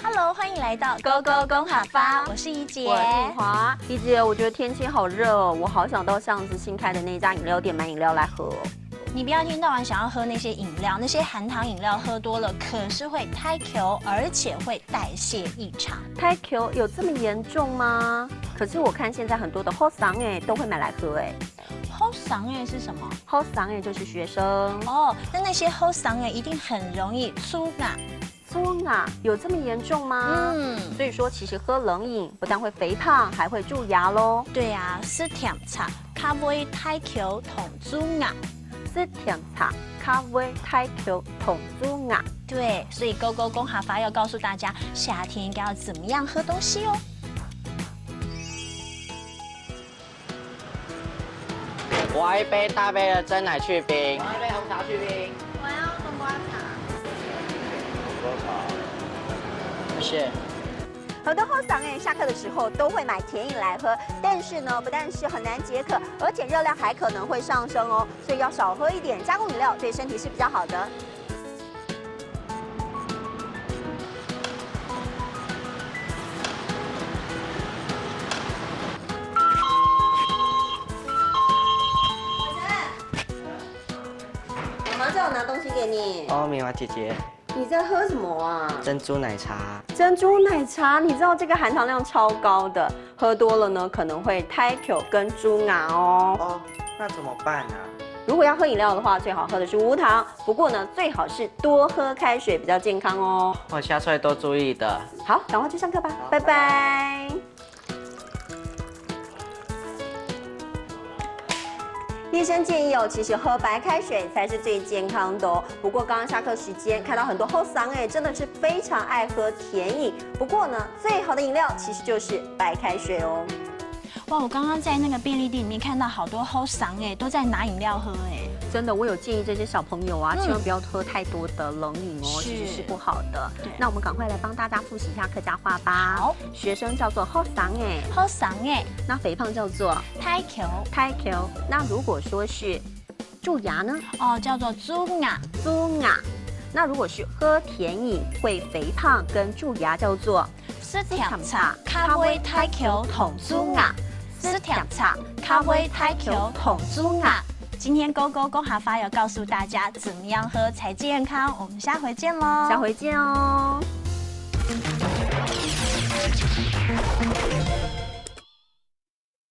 Hello， 欢迎来到 Go Go 公好发，我是怡姐，我是丽华。怡姐，我觉得天气好热哦，我好想到巷子新开的那家饮料店买饮料来喝哦。你不要一天到晚想要喝那些饮料，那些含糖饮料喝多了可是会胎球，而且会代谢异常。胎球有这么严重吗？可是我看现在很多的后桑都会买来喝哎。后桑是什么？后桑就是学生哦，那些后桑一定很容易粗啊。粗啊，有这么严重吗？所以说其实喝冷饮不但会肥胖，还会蛀牙咯。对啊，是甜茶，咖啡胎球同蛀牙。是甜茶，咖啡胎球同蛀牙。对，所以 Go Go 公哈发要告诉大家，夏天应该要怎么样喝东西哦。我要一杯大杯的真奶去冰。我要一杯红茶去冰。我要冬瓜茶。谢谢。很多后桑下课的时候都会买甜饮来喝，但是呢，不但是很难解渴，而且热量还可能会上升哦，所以要少喝一点加工饮料，对身体是比较好的。妈妈叫我拿东西给你。哦，明华姐姐，你在喝什么啊？珍珠奶茶。珍珠奶茶，你知道这个含糖量超高的，喝多了呢可能会胎球跟蛀牙哦。哦，那怎么办啊？如果要喝饮料的话，最好喝的是无糖，不过呢，最好是多喝开水，比较健康哦。我下次会多注意的。好，赶快去上课吧，拜拜。医生建议其实喝白开水才是最健康的哦。不过刚刚下课时间看到很多后桑真的是非常爱喝甜饮。不过呢，最好的饮料其实就是白开水哦。哇，我刚刚在那个便利店里面看到好多后桑都在拿饮料喝真的，我有建议这些小朋友啊，千万不要喝太多的冷饮哦，其实是不好的。那我们赶快来帮大家复习一下客家话吧。好，学生叫做后桑后桑那肥胖叫做胎球，胎球。那如果说是蛀牙呢？哦，叫做蛀牙，蛀牙。那如果是喝甜饮会肥胖跟蛀牙，叫做是甜茶，咖啡胎球同蛀牙，是甜茶，咖啡胎球同蛀牙。今天 Go Go 公哈发要告诉大家怎么样喝才健康，我们下回见喽！下回见哦。